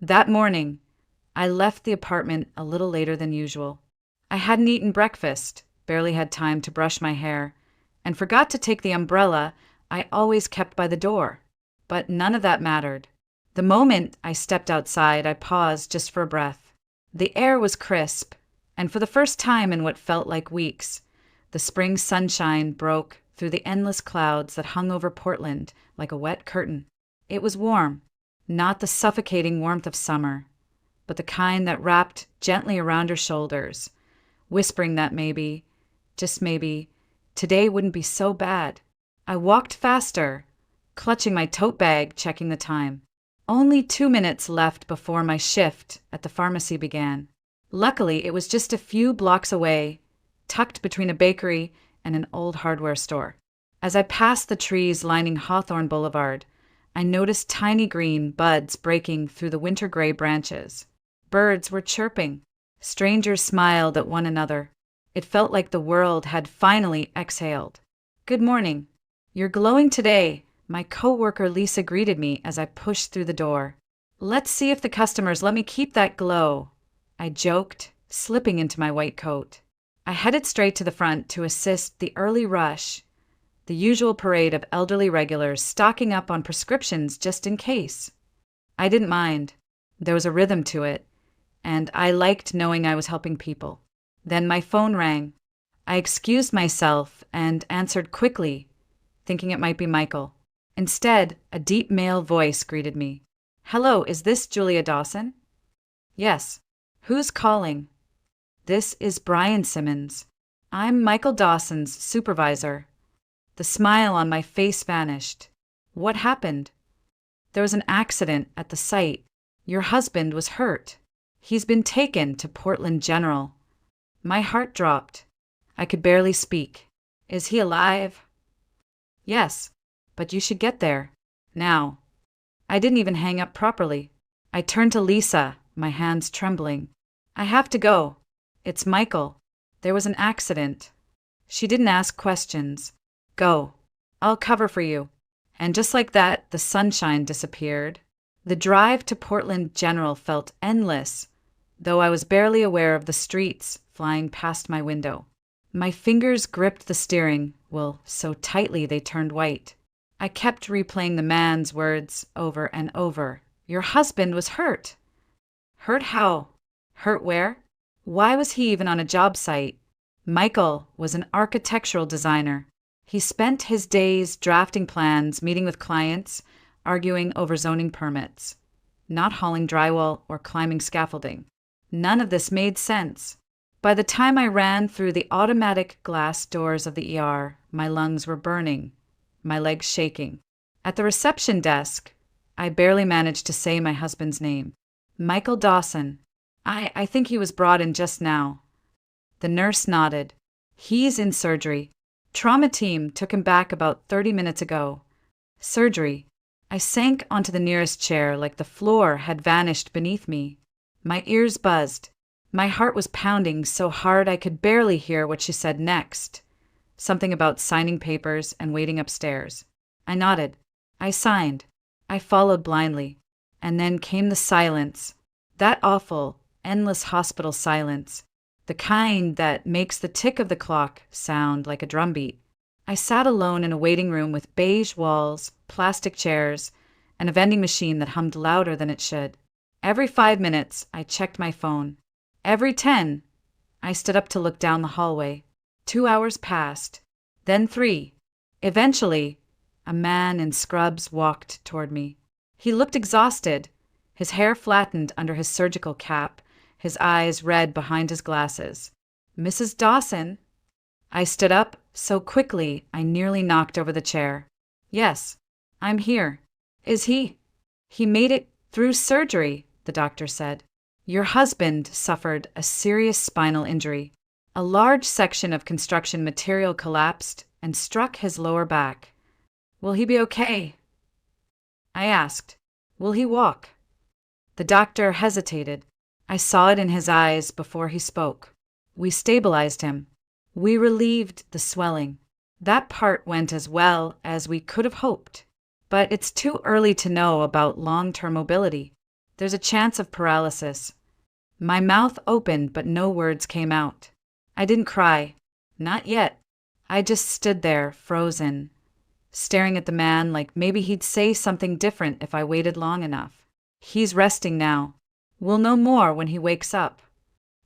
That morning, I left the apartment a little later than usual. I hadn't eaten breakfast, barely had time to brush my hair, and forgot to take the umbrella I always kept by the door. But none of that mattered. The moment I stepped outside, I paused just for a breath. The air was crisp, and for the first time in what felt like weeks, the spring sunshine broke through the endless clouds that hung over Portland like a wet curtain. It was warm, not the suffocating warmth of summer, but the kind that wrapped gently around your shoulders, whispering that maybe, just maybe, today wouldn't be so bad. I walked faster, clutching my tote bag, checking the time. Only 2 minutes left before my shift at the pharmacy began. Luckily, it was just a few blocks away, tucked between a bakery and an old hardware store. As I passed the trees lining Hawthorne Boulevard, I noticed tiny green buds breaking through the winter-gray branches. Birds were chirping. Strangers smiled at one another. It felt like the world had finally exhaled. "Good morning. You're glowing today," my coworker Lisa greeted me as I pushed through the door. "Let's see if the customers let me keep that glow," I joked, slipping into my white coat. I headed straight to the front to assist the early rush, the usual parade of elderly regulars stocking up on prescriptions just in case. I didn't mind. There was a rhythm to it, and I liked knowing I was helping people. Then my phone rang. I excused myself and answered quickly, thinking it might be Michael. Instead, a deep male voice greeted me. "Hello, is this Julia Dawson?" "Yes." "Who's calling?" "This is Brian Simmons. I'm Michael Dawson's supervisor." The smile on my face vanished. "What happened?" "There was an accident at the site. Your husband was hurt. He's been taken to Portland General." My heart dropped. I could barely speak. "Is he alive?" "Yes, but you should get there. Now." I didn't even hang up properly. I turned to Lisa, my hands trembling. "I have to go. It's Michael. There was an accident." She didn't ask questions. "Go. I'll cover for you." And just like that, the sunshine disappeared. The drive to Portland General felt endless, though I was barely aware of the streets flying past my window. My fingers gripped the steering wheel so tightly they turned white. I kept replaying the man's words over and over. "Your husband was hurt." Hurt how? Hurt where? Why was he even on a job site? Michael was an architectural designer. He spent his days drafting plans, meeting with clients, arguing over zoning permits, not hauling drywall or climbing scaffolding. None of this made sense. By the time I ran through the automatic glass doors of the ER, my lungs were burning, my legs shaking. At the reception desk, I barely managed to say my husband's name. "Michael Dawson. I think he was brought in just now." The nurse nodded. "He's in surgery. Trauma team took him back about 30 minutes ago." Surgery. I sank onto the nearest chair like the floor had vanished beneath me. My ears buzzed. My heart was pounding so hard I could barely hear what she said next. Something about signing papers and waiting upstairs. I nodded. I signed. I followed blindly. And then came the silence. That awful, endless hospital silence. The kind that makes the tick of the clock sound like a drumbeat. I sat alone in a waiting room with beige walls, plastic chairs, and a vending machine that hummed louder than it should. Every 5 minutes, I checked my phone. Every 10, I stood up to look down the hallway. 2 hours passed, then 3. Eventually, a man in scrubs walked toward me. He looked exhausted, his hair flattened under his surgical cap, his eyes red behind his glasses. "Mrs. Dawson?" I stood up so quickly I nearly knocked over the chair. "Yes, I'm here." "Is he?" "He made it through surgery," the doctor said. "Your husband suffered a serious spinal injury. A large section of construction material collapsed and struck his lower back. Will he be okay?" I asked, "Will he walk?" The doctor hesitated. I saw it in his eyes before he spoke. "We stabilized him. We relieved the swelling. That part went as well as we could have hoped. But it's too early to know about long-term mobility. There's a chance of paralysis. My mouth opened, but no words came out. I didn't cry. Not yet. I just stood there, frozen, staring at the man like maybe he'd say something different if I waited long enough. He's resting now. We'll know more when he wakes up.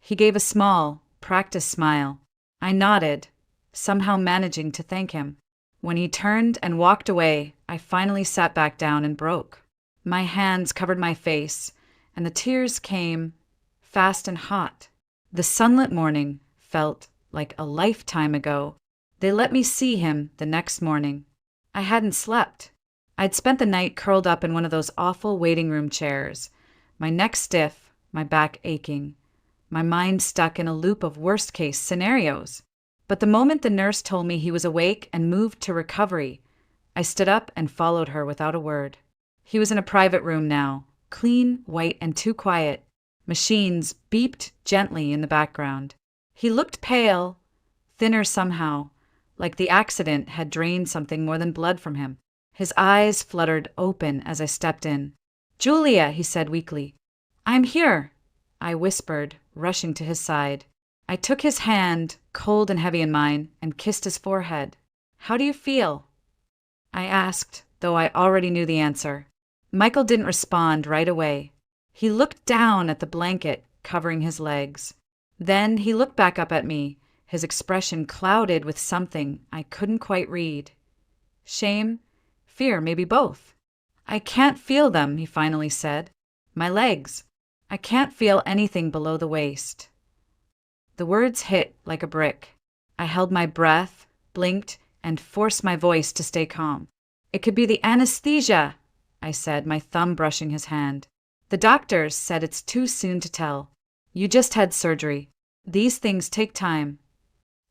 He gave a small, practiced smile. I nodded, somehow managing to thank him. When he turned and walked away, I finally sat back down and broke. My hands covered my face, and the tears came fast and hot. The sunlit morning felt like a lifetime ago. They let me see him the next morning. I hadn't slept. I'd spent the night curled up in one of those awful waiting room chairs, my neck stiff, my back aching, my mind stuck in a loop of worst-case scenarios. But the moment the nurse told me he was awake and moved to recovery, I stood up and followed her without a word. He was in a private room now, clean, white, and too quiet. Machines beeped gently in the background. He looked pale, thinner somehow, like the accident had drained something more than blood from him. His eyes fluttered open as I stepped in. "Julia," he said weakly. "I'm here," I whispered, rushing to his side. I took his hand, cold and heavy in mine, and kissed his forehead. "How do you feel?" I asked, though I already knew the answer. Michael didn't respond right away. He looked down at the blanket covering his legs. Then he looked back up at me, his expression clouded with something I couldn't quite read. Shame? Fear, maybe both. "I can't feel them," he finally said. "My legs. I can't feel anything below the waist." The words hit like a brick. I held my breath, blinked, and forced my voice to stay calm. "It could be the anesthesia," I said, my thumb brushing his hand. "The doctors said it's too soon to tell. You just had surgery. These things take time."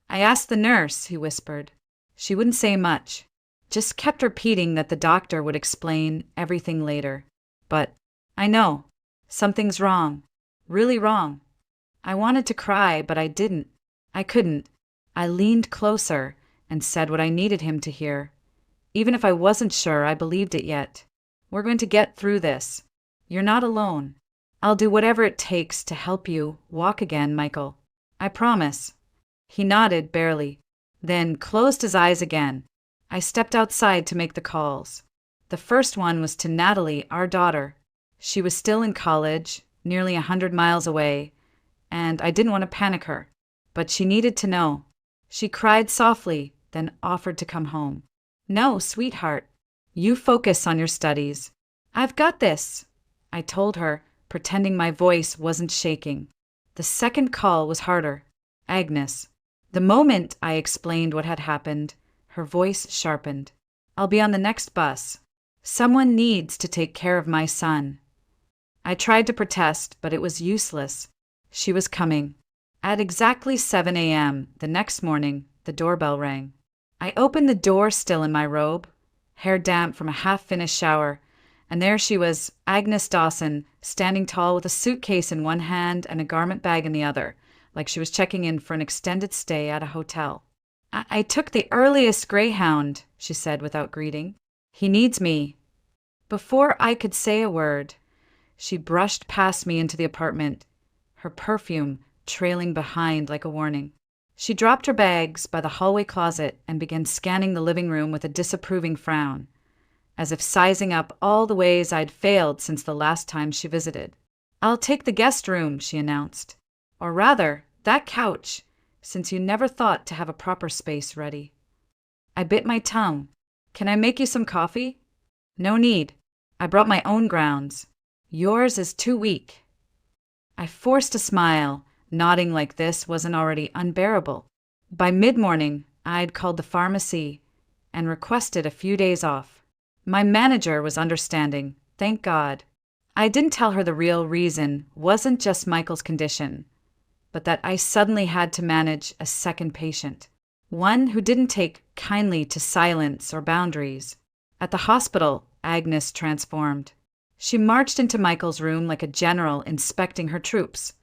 "I asked the nurse," he whispered. She wouldn't say much, just kept repeating that the doctor would explain everything later. But I know. Something's wrong. Really wrong. I wanted to cry, but I didn't. I couldn't. I leaned closer and said what I needed him to hear. Even if I wasn't sure I believed it yet. "We're going to get through this. You're not alone. I'll do whatever it takes to help you walk again, Michael. I promise." He nodded barely, then closed his eyes again. I stepped outside to make the calls. The first one was to Natalie, our daughter. She was still in college, nearly 100 miles away, and I didn't want to panic her, but she needed to know. She cried softly, then offered to come home. "No, sweetheart. You focus on your studies. I've got this," I told her, pretending my voice wasn't shaking. The second call was harder. Agnes. The moment I explained what had happened, her voice sharpened. "I'll be on the next bus. Someone needs to take care of my son." I tried to protest, but it was useless. She was coming. At exactly 7 a.m. the next morning, the doorbell rang. I opened the door still in my robe, hair damp from a half-finished shower, and there she was, Agnes Dawson, standing tall with a suitcase in one hand and a garment bag in the other, like she was checking in for an extended stay at a hotel. I took the earliest Greyhound," she said without greeting. "He needs me." Before I could say a word, she brushed past me into the apartment, her perfume trailing behind like a warning. She dropped her bags by the hallway closet and began scanning the living room with a disapproving frown, as if sizing up all the ways I'd failed since the last time she visited. "I'll take the guest room," she announced. "Or rather, that couch, since you never thought to have a proper space ready." I bit my tongue. "Can I make you some coffee?" "No need. I brought my own grounds. Yours is too weak." I forced a smile, nodding like this wasn't already unbearable. By mid-morning, I'd called the pharmacy and requested a few days off. My manager was understanding, thank God. I didn't tell her the real reason wasn't just Michael's condition, but that I suddenly had to manage a second patient, one who didn't take kindly to silence or boundaries. At the hospital, Agnes transformed. She marched into Michael's room like a general inspecting her troops,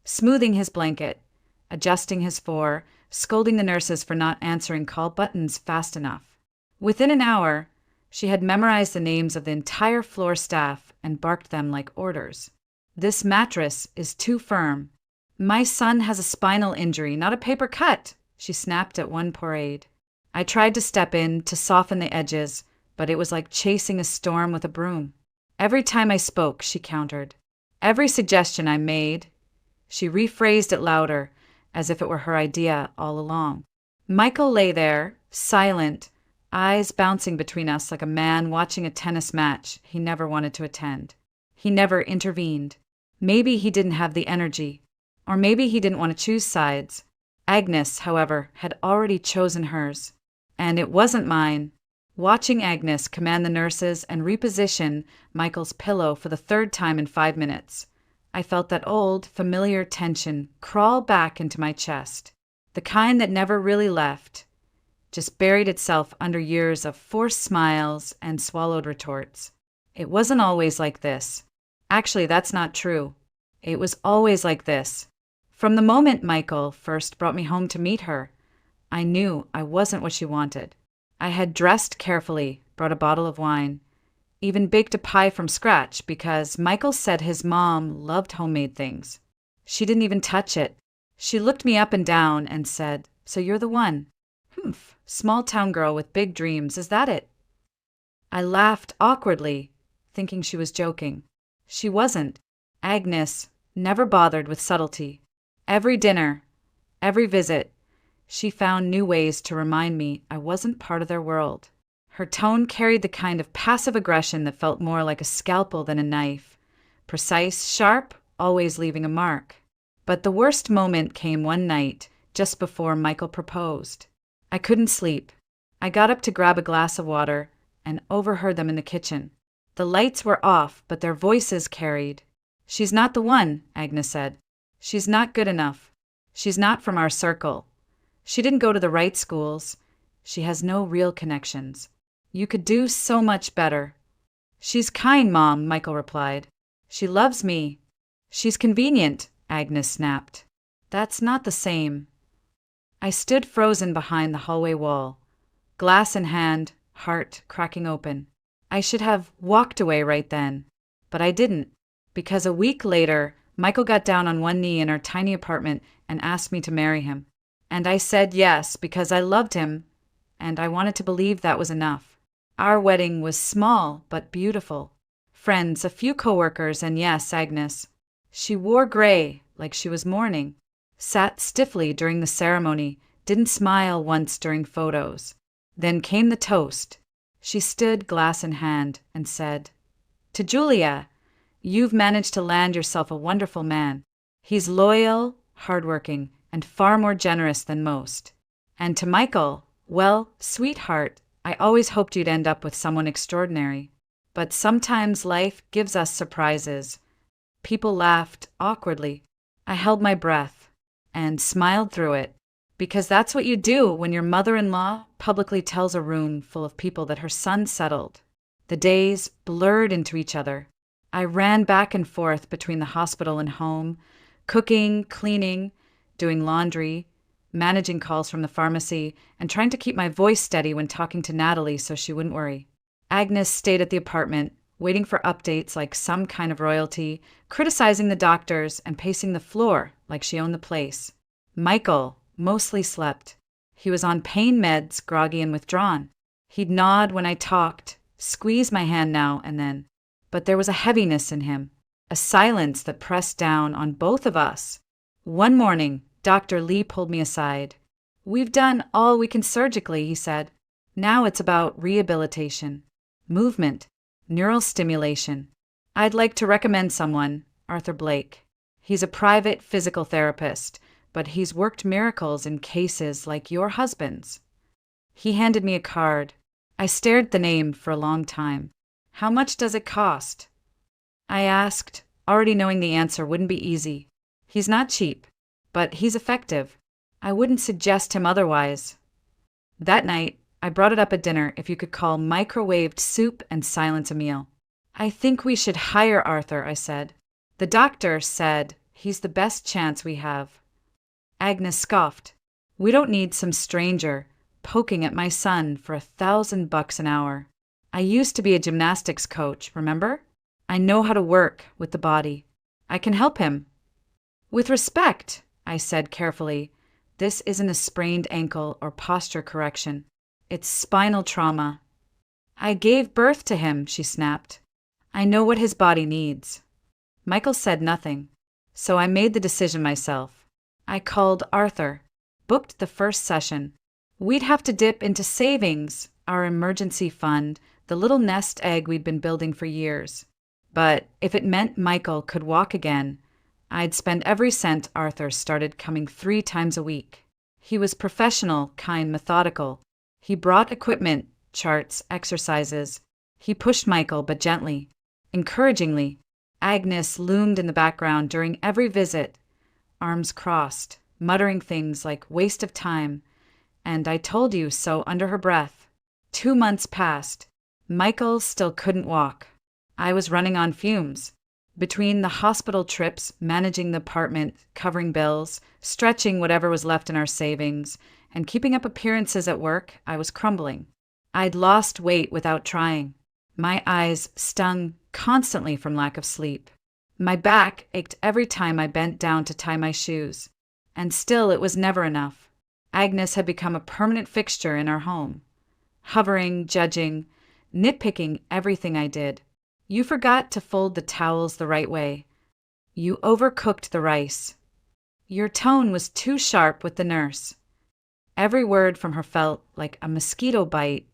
smoothing his blanket, adjusting his fur, scolding the nurses for not answering call buttons fast enough. Within an hour, She had memorized the names of the entire floor staff and barked them like orders. "This mattress is too firm. My son has a spinal injury, not a paper cut," she snapped at one poor aide. I tried to step in to soften the edges, but it was like chasing a storm with a broom. Every time I spoke, she countered. Every suggestion I made, she rephrased it louder, as if it were her idea all along. Michael lay there, silent, eyes bouncing between us like a man watching a tennis match he never wanted to attend. He never intervened. Maybe he didn't have the energy, or maybe he didn't want to choose sides. Agnes, however, had already chosen hers, and it wasn't mine. Watching Agnes command the nurses and reposition Michael's pillow for the third time in 5 minutes, I felt that old, familiar tension crawl back into my chest, the kind that never really left, just buried itself under years of forced smiles and swallowed retorts. It wasn't always like this. Actually, that's not true. It was always like this. From the moment Michael first brought me home to meet her, I knew I wasn't what she wanted. I had dressed carefully, brought a bottle of wine, even baked a pie from scratch because Michael said his mom loved homemade things. She didn't even touch it. She looked me up and down and said, "So you're the one." "Humph, small town girl with big dreams, is that it?" I laughed awkwardly, thinking she was joking. She wasn't. Agnes never bothered with subtlety. Every dinner, every visit, she found new ways to remind me I wasn't part of their world. Her tone carried the kind of passive aggression that felt more like a scalpel than a knife. Precise, sharp, always leaving a mark. But the worst moment came one night, just before Michael proposed. I couldn't sleep. I got up to grab a glass of water and overheard them in the kitchen. The lights were off, but their voices carried. "She's not the one," Agnes said. "She's not good enough. She's not from our circle. She didn't go to the right schools. She has no real connections. You could do so much better." "She's kind, Mom," Michael replied. "She loves me." "She's convenient," Agnes snapped. "That's not the same." I stood frozen behind the hallway wall, glass in hand, heart cracking open. I should have walked away right then, but I didn't, because a week later, Michael got down on one knee in our tiny apartment and asked me to marry him. And I said yes because I loved him, and I wanted to believe that was enough. Our wedding was small but beautiful. Friends, a few coworkers, and yes, Agnes. She wore gray, like she was mourning, sat stiffly during the ceremony, didn't smile once during photos. Then came the toast. She stood glass in hand and said, "To Julia, you've managed to land yourself a wonderful man. He's loyal, hardworking, and far more generous than most. And to Michael, well, sweetheart, I always hoped you'd end up with someone extraordinary. But sometimes life gives us surprises." People laughed awkwardly. I held my breath and smiled through it, because that's what you do when your mother-in-law publicly tells a room full of people that her son settled. The days blurred into each other. I ran back and forth between the hospital and home, cooking, cleaning, doing laundry, managing calls from the pharmacy, and trying to keep my voice steady when talking to Natalie so she wouldn't worry. Agnes stayed at the apartment, waiting for updates like some kind of royalty, criticizing the doctors and pacing the floor like she owned the place. Michael mostly slept. He was on pain meds, groggy and withdrawn. He'd nod when I talked, squeeze my hand now and then. But there was a heaviness in him, a silence that pressed down on both of us. One morning, Dr. Lee pulled me aside. "We've done all we can surgically," he said. "Now it's about rehabilitation, movement, neural stimulation. I'd like to recommend someone, Arthur Blake. He's a private physical therapist, but he's worked miracles in cases like your husband's." He handed me a card. I stared at the name for a long time. "How much does it cost?" I asked, already knowing the answer wouldn't be easy. "He's not cheap, but he's effective. I wouldn't suggest him otherwise." That night, I brought it up at dinner if you could call microwaved soup and silence a meal. "I think we should hire Arthur," I said. "The doctor said he's the best chance we have." Agnes scoffed. "We don't need some stranger poking at my son for $1,000 an hour." I used to be a gymnastics coach, remember? I know how to work with the body. I can help him. With respect, I said carefully, this isn't a sprained ankle or posture correction. It's spinal trauma. I gave birth to him, she snapped. I know what his body needs. Michael said nothing, so I made the decision myself. I called Arthur, booked the first session. We'd have to dip into savings, our emergency fund, the little nest egg we'd been building for years. But if it meant Michael could walk again, I'd spend every cent. Arthur started coming 3 times a week. He was professional, kind, methodical. He brought equipment, charts, exercises. He pushed Michael, but gently, encouragingly. Agnes loomed in the background during every visit, arms crossed, muttering things like waste of time, and I told you so under her breath. 2 months passed. Michael still couldn't walk. I was running on fumes. Between the hospital trips, managing the apartment, covering bills, stretching whatever was left in our savings, and keeping up appearances at work, I was crumbling. I'd lost weight without trying. My eyes stung constantly from lack of sleep. My back ached every time I bent down to tie my shoes. And still it was never enough. Agnes had become a permanent fixture in our home. Hovering, judging, nitpicking everything I did. You forgot to fold the towels the right way. You overcooked the rice. Your tone was too sharp with the nurse. Every word from her felt like a mosquito bite,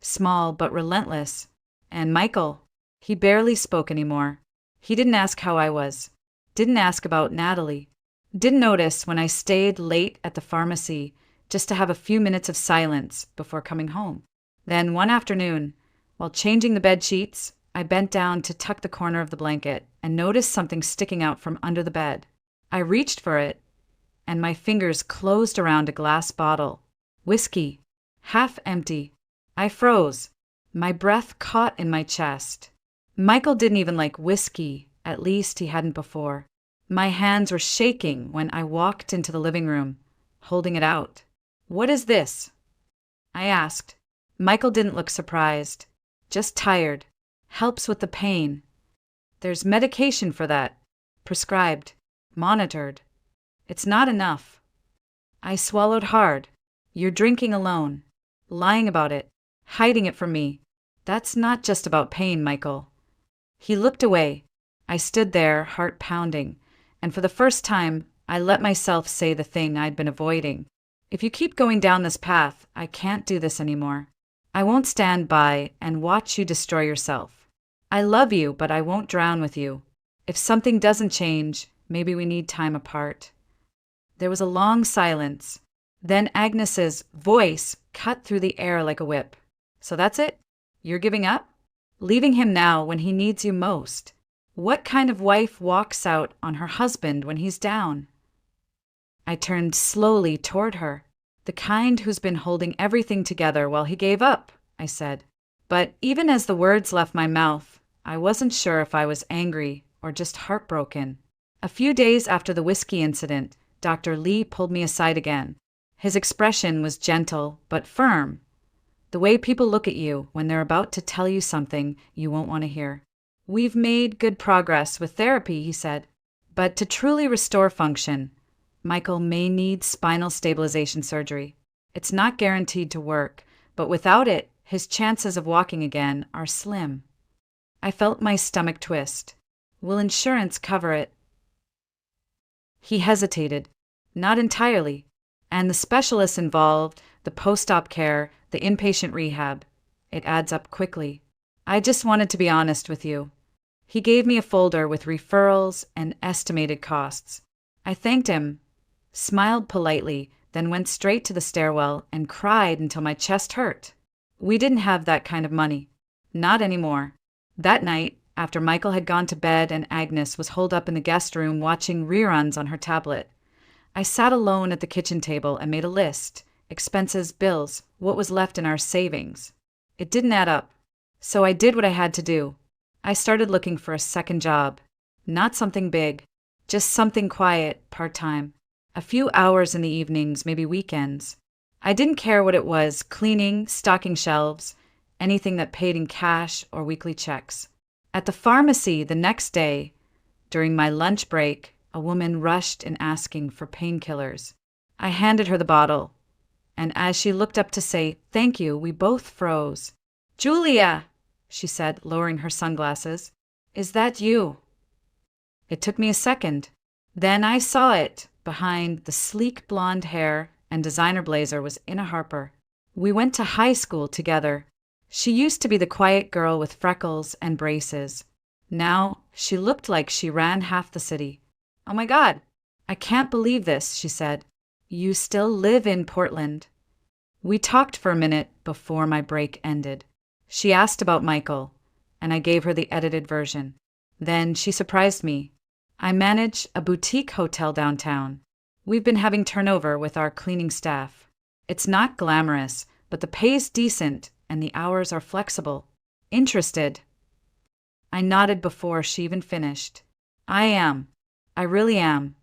small but relentless. And Michael, he barely spoke anymore. He didn't ask how I was. Didn't ask about Natalie. Didn't notice when I stayed late at the pharmacy just to have a few minutes of silence before coming home. Then one afternoon, while changing the bed sheets, I bent down to tuck the corner of the blanket and noticed something sticking out from under the bed. I reached for it, and my fingers closed around a glass bottle. Whiskey, half empty. I froze. My breath caught in my chest. Michael didn't even like whiskey, at least he hadn't before. My hands were shaking when I walked into the living room, holding it out. "What is this?" I asked. Michael didn't look surprised, just tired. "Helps with the pain. There's medication for that. Prescribed. Monitored. It's not enough." I swallowed hard. "You're drinking alone. Lying about it. Hiding it from me. That's not just about pain, Michael." He looked away. I stood there, heart pounding, and for the first time, I let myself say the thing I'd been avoiding. If you keep going down this path, I can't do this anymore. I won't stand by and watch you destroy yourself. I love you, but I won't drown with you. If something doesn't change, maybe we need time apart. There was a long silence. Then Agnes's voice cut through the air like a whip. "So that's it? You're giving up? Leaving him now when he needs you most? What kind of wife walks out on her husband when he's down?" I turned slowly toward her. "The kind who's been holding everything together while he gave up," I said. But even as the words left my mouth, I wasn't sure if I was angry or just heartbroken. A few days after the whiskey incident, Dr. Lee pulled me aside again. His expression was gentle but firm. The way people look at you when they're about to tell you something you won't want to hear. "We've made good progress with therapy," he said. "But to truly restore function, Michael may need spinal stabilization surgery. It's not guaranteed to work, but without it, his chances of walking again are slim." I felt my stomach twist. "Will insurance cover it?" He hesitated. "Not entirely. And the specialists involved, the post-op care, the inpatient rehab, it adds up quickly. I just wanted to be honest with you." He gave me a folder with referrals and estimated costs. I thanked him, smiled politely, then went straight to the stairwell and cried until my chest hurt. We didn't have that kind of money. Not anymore. That night, after Michael had gone to bed and Agnes was holed up in the guest room watching reruns on her tablet, I sat alone at the kitchen table and made a list. Expenses, bills, what was left in our savings. It didn't add up. So I did what I had to do. I started looking for a second job. Not something big, just something quiet, part-time. A few hours in the evenings, maybe weekends. I didn't care what it was, cleaning, stocking shelves. anything that paid in cash or weekly checks. At the pharmacy the next day, during my lunch break, a woman rushed in asking for painkillers. I handed her the bottle, and as she looked up to say thank you, we both froze. "Julia," she said, lowering her sunglasses, "is that you?" It took me a second. Then I saw it. Behind the sleek blonde hair and designer blazer was Ina Harper. We went to high school together. She used to be the quiet girl with freckles and braces. Now she looked like she ran half the city. "Oh my God, I can't believe this," she said. "You still live in Portland." We talked for a minute before my break ended. She asked about Michael, and I gave her the edited version. Then she surprised me. "I manage a boutique hotel downtown. We've been having turnover with our cleaning staff. It's not glamorous, but the pay's decent and the hours are flexible. Interested?" I nodded before she even finished. "I am. I really am."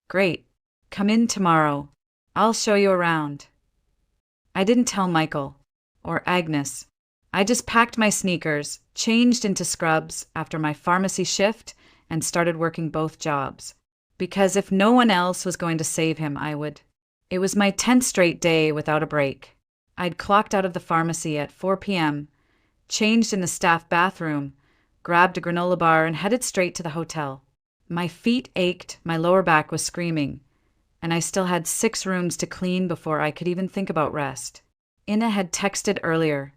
"Great. Come in tomorrow. I'll show you around." I didn't tell Michael or Agnes. I just packed my sneakers, changed into scrubs after my pharmacy shift, and started working both jobs. Because if no one else was going to save him, I would. It was my 10th straight day without a break. I'd clocked out of the pharmacy at 4 p.m., changed in the staff bathroom, grabbed a granola bar, and headed straight to the hotel. My feet ached, my lower back was screaming, and I still had 6 rooms to clean before I could even think about rest. Ina had texted earlier,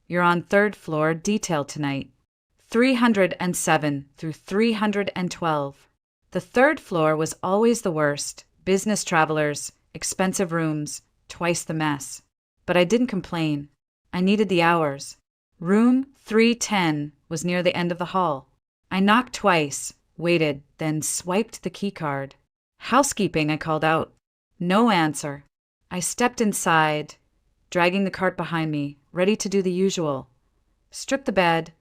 "You're on 3rd floor, detail tonight. 307 through 312. The 3rd floor was always the worst. Business travelers, expensive rooms, twice the mess. But I didn't complain. I needed the hours. Room 310 was near the end of the hall. I knocked twice, waited, then swiped the keycard. "Housekeeping," I called out. No answer. I stepped inside, dragging the cart behind me, ready to do the usual. Strip the bed,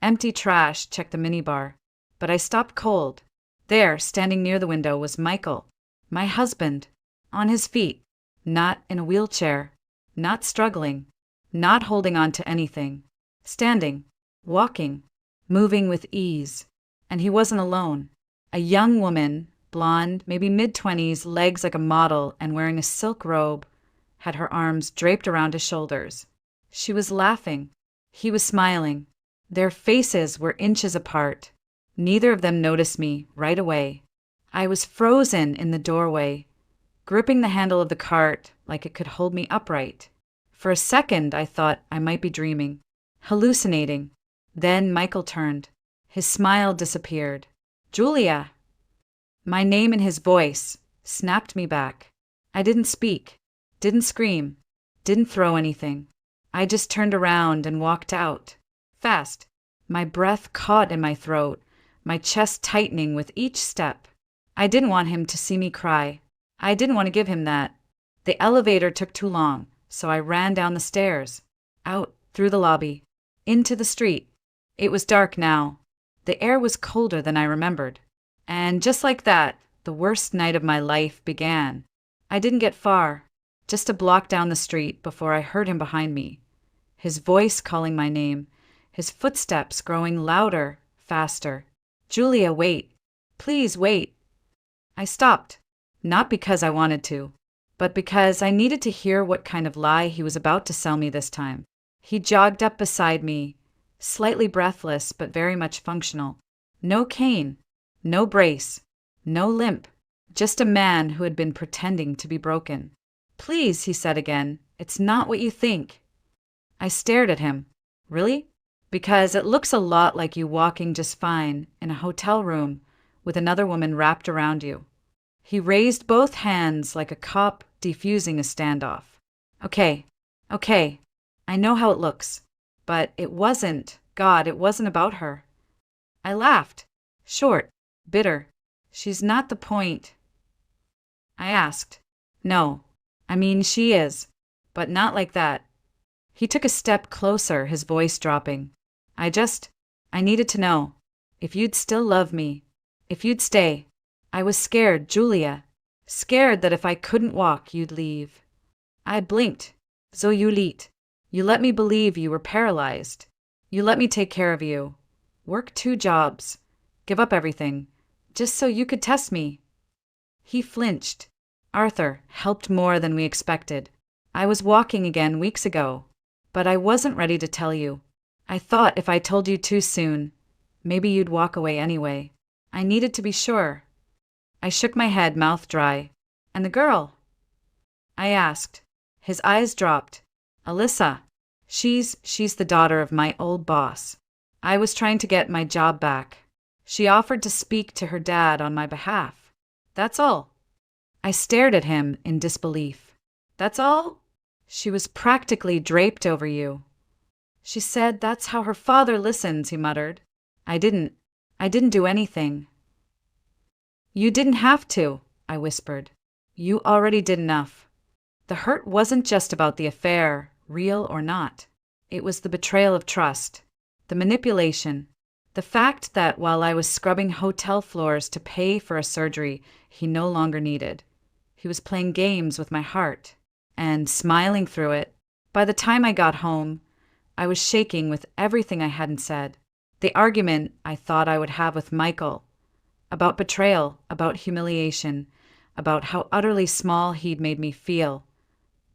empty trash, check the minibar. But I stopped cold. There, standing near the window, was Michael, my husband, on his feet, not in a wheelchair, not struggling, not holding on to anything, standing, walking, moving with ease. And he wasn't alone. A young woman, blonde, maybe mid-20s, legs like a model and wearing a silk robe, had her arms draped around his shoulders. She was laughing. He was smiling. Their faces were inches apart. Neither of them noticed me right away. I was frozen in the doorway, gripping the handle of the cart like it could hold me upright. For a second, I thought I might be dreaming, hallucinating. Then Michael turned. His smile disappeared. "Julia!" My name and his voice snapped me back. I didn't speak, didn't scream, didn't throw anything. I just turned around and walked out. Fast. My breath caught in my throat, my chest tightening with each step. I didn't want him to see me cry. I didn't want to give him that. The elevator took too long, so I ran down the stairs, out through the lobby, into the street. It was dark now. The air was colder than I remembered. And just like that, the worst night of my life began. I didn't get far, just a block down the street before I heard him behind me. His voice calling my name, his footsteps growing louder, faster. "Julia, wait. Please wait." I stopped, not because I wanted to, but because I needed to hear what kind of lie he was about to sell me this time. He jogged up beside me, slightly breathless but very much functional. No cane, no brace, no limp, just a man who had been pretending to be broken. "Please," he said again, "it's not what you think." I stared at him. "Really? Because it looks a lot like you walking just fine in a hotel room with another woman wrapped around you." He raised both hands like a cop defusing a standoff. Okay, I know how it looks. But it wasn't, God, it wasn't about her." I laughed. Short, bitter. "She's not the point." I asked. "No, I mean she is, but not like that." He took a step closer, his voice dropping. I needed to know. If you'd still love me. If you'd stay. I was scared, Julia. Scared that if I couldn't walk, you'd leave." I blinked. "So you liet. You let me believe you were paralyzed. You let me take care of you. Work 2 jobs. Give up everything. Just so you could test me." He flinched. "Arthur helped more than we expected. I was walking again weeks ago. But I wasn't ready to tell you. I thought if I told you too soon, maybe you'd walk away anyway. I needed to be sure." I shook my head, mouth dry. "And the girl?" I asked. His eyes dropped. "Alyssa. She's the daughter of my old boss. I was trying to get my job back. She offered to speak to her dad on my behalf. That's all." I stared at him in disbelief. "That's all?" "She was practically draped over you." "She said that's how her father listens," he muttered. I didn't do anything." "You didn't have to," I whispered. "You already did enough." The hurt wasn't just about the affair, real or not. It was the betrayal of trust, the manipulation, the fact that while I was scrubbing hotel floors to pay for a surgery he no longer needed, he was playing games with my heart and smiling through it. By the time I got home, I was shaking with everything I hadn't said. The argument I thought I would have with Michael, about betrayal, about humiliation, about how utterly small he'd made me feel,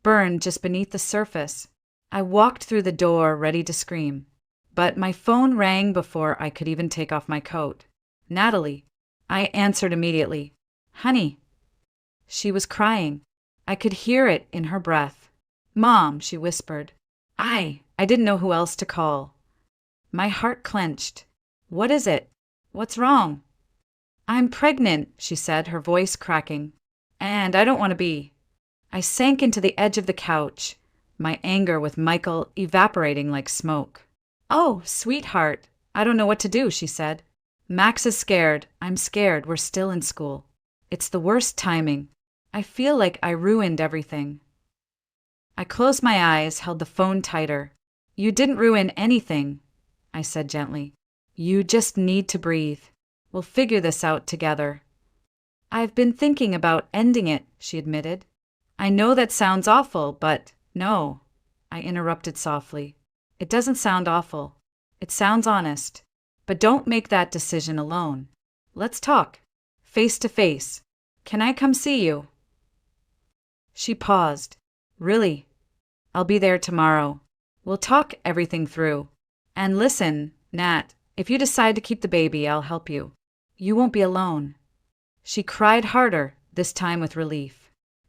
burned just beneath the surface. I walked through the door ready to scream, but my phone rang before I could even take off my coat. "Natalie." I answered immediately. "Honey." She was crying. I could hear it in her breath. "Mom," she whispered. I didn't know who else to call. My heart clenched. "What is it? What's wrong?" "I'm pregnant," she said, her voice cracking. "And I don't want to be." I sank into the edge of the couch, my anger with Michael evaporating like smoke. "Oh, sweetheart, I don't know what to do," she said. "Max is scared. I'm scared. We're still in school. It's the worst timing. I feel like I ruined everything." I closed my eyes, held the phone tighter. "You didn't ruin anything," I said gently. "You just need to breathe. We'll figure this out together." "I've been thinking about ending it," she admitted. "I know that sounds awful, but no," I interrupted softly. "It doesn't sound awful. It sounds honest. But don't make that decision alone. Let's talk. Face to face. Can I come see you?" She paused. "Really? I'll be there tomorrow. We'll talk everything through. And listen, Nat, if you decide to keep the baby, I'll help you. You won't be alone." She cried harder, this time with relief.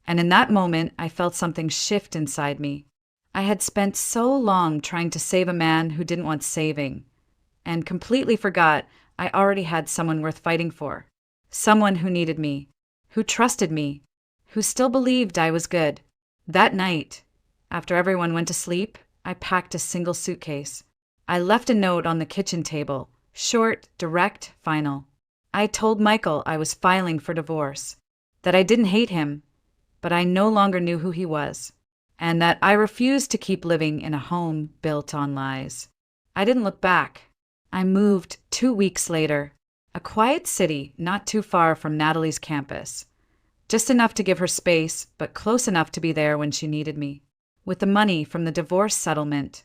And in that moment, I felt something shift inside me. I had spent so long trying to save a man who didn't want saving, and completely forgot I already had someone worth fighting for. Someone who needed me, who trusted me, who still believed I was good. That night, after everyone went to sleep, I packed a single suitcase. I left a note on the kitchen table, short, direct, final. I told Michael I was filing for divorce, that I didn't hate him, but I no longer knew who he was, and that I refused to keep living in a home built on lies. I didn't look back. I moved 2 weeks later, a quiet city not too far from Natalie's campus, just enough to give her space, but close enough to be there when she needed me. With the money from the divorce settlement,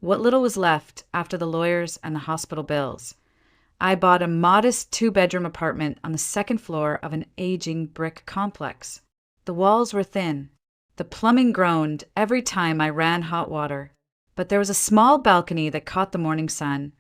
what little was left after the lawyers and the hospital bills, I bought a modest 2-bedroom apartment on the second floor of an aging brick complex. The walls were thin. The plumbing groaned every time I ran hot water, but there was a small balcony that caught the morning sun,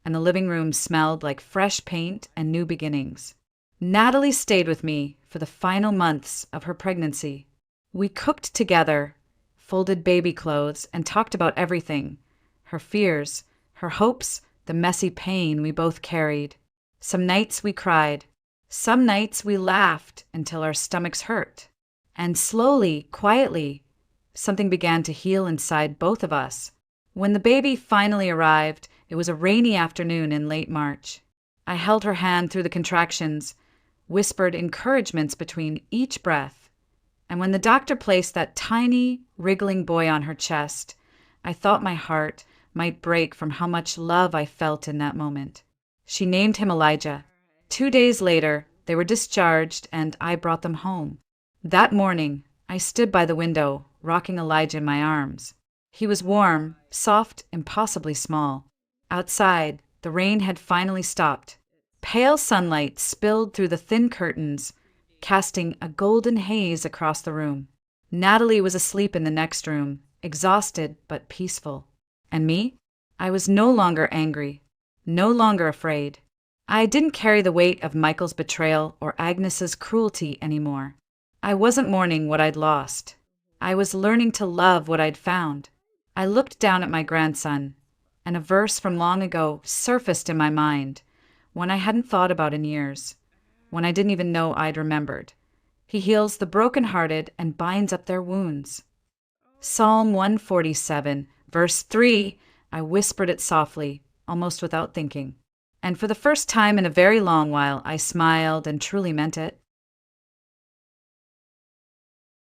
and the living room smelled like fresh paint and new beginnings. Natalie stayed with me for the final months of her pregnancy. We cooked together, folded baby clothes, and talked about everything: her fears, her hopes, the messy pain we both carried. Some nights we cried. Some nights we laughed until our stomachs hurt. And slowly, quietly, something began to heal inside both of us. When the baby finally arrived, it was a rainy afternoon in late March. I held her hand through the contractions, whispered encouragements between each breath, and when the doctor placed that tiny, wriggling boy on her chest, I thought my heart might break from how much love I felt in that moment. She named him Elijah. 2 days later, they were discharged, and I brought them home. That morning, I stood by the window, rocking Elijah in my arms. He was warm, soft, impossibly small. Outside, the rain had finally stopped. Pale sunlight spilled through the thin curtains, casting a golden haze across the room. Natalie was asleep in the next room, exhausted but peaceful. And me? I was no longer angry, no longer afraid. I didn't carry the weight of Michael's betrayal or Agnes's cruelty anymore. I wasn't mourning what I'd lost. I was learning to love what I'd found. I looked down at my grandson, and a verse from long ago surfaced in my mind, one I hadn't thought about in years, one I didn't even know I'd remembered. He heals the brokenhearted and binds up their wounds. Psalm 147, verse 3, I whispered it softly, almost without thinking. And for the first time in a very long while, I smiled and truly meant it.